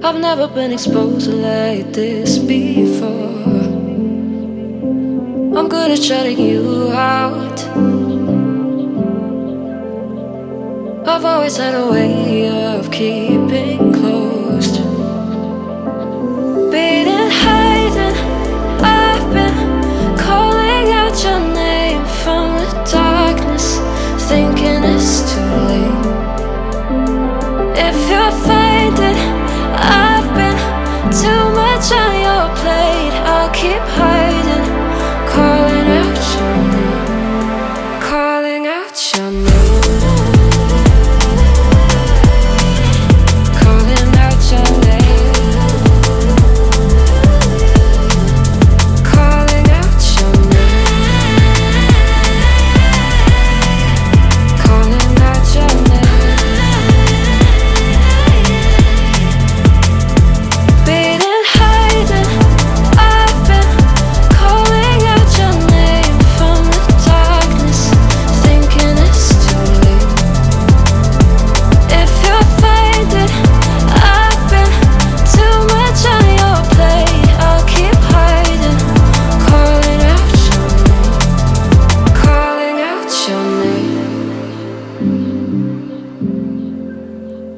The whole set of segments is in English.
I've never been exposed like this before. I'm good at shutting you out. I've always had a way of keeping closed. Beating, hiding, I've been calling out your name from the darkness, thinking it's too late. If you're finding I've been too much on your plate, I'll keep hiding, calling out your name, calling out your name.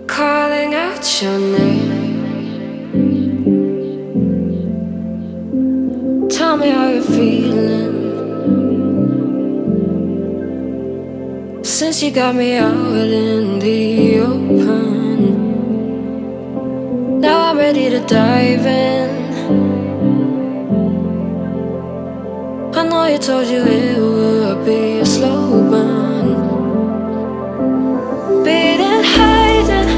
Calling out your name. Tell me how you're feeling since you got me out in the open. Now I'm ready to dive in. I know you told you it would be a slow burn. Beating, hiding,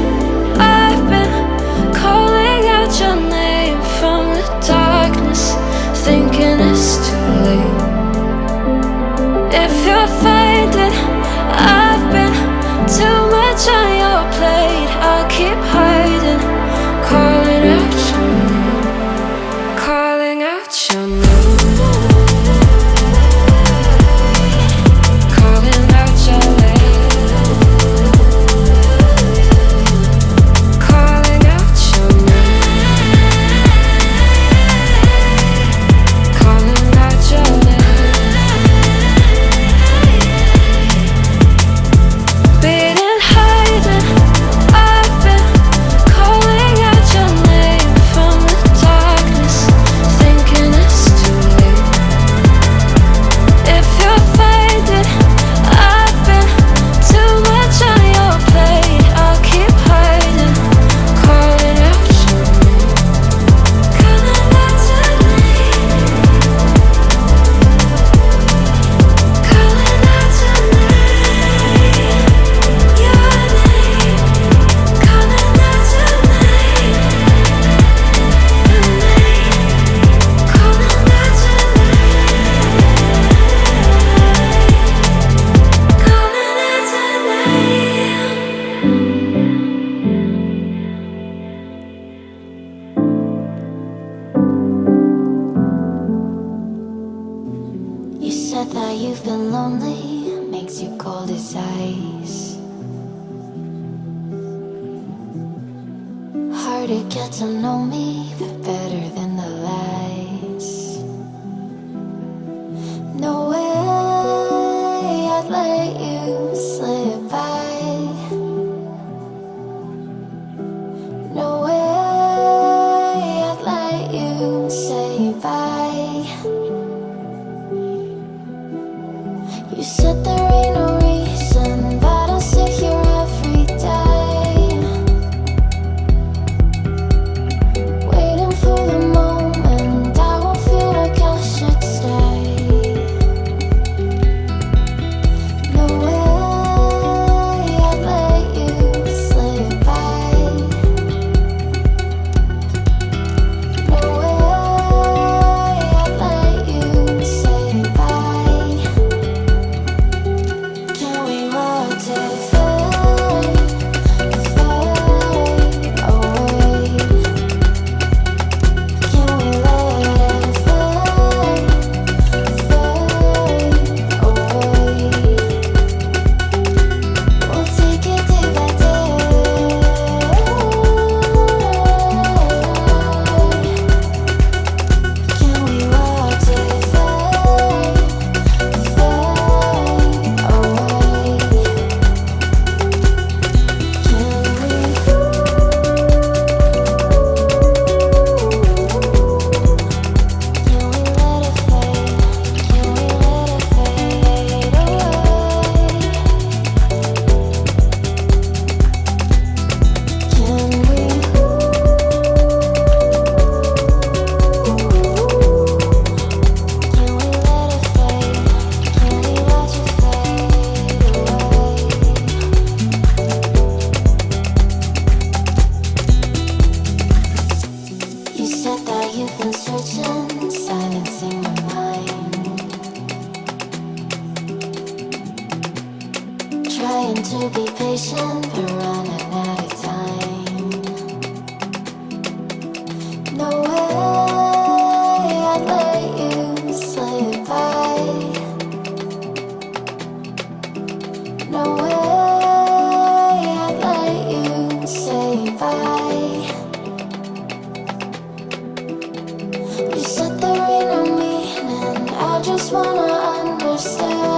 I've been calling out your name from the darkness, thinking it's too late. If you're finding I've been too much on your plate, I'll keep hiding, calling out your name, calling out your name. That you've been lonely makes you cold as ice. Hard to get to know me, but better than the lies. No way I'd let you slip by. No way I'd let you say bye. You said there ain't no reason, but I'll sit here every day, waiting for the moment patient, but running out of time. No way I'd let you slip by. No way I'd let you say bye. You set the rain on me, and I just wanna understand.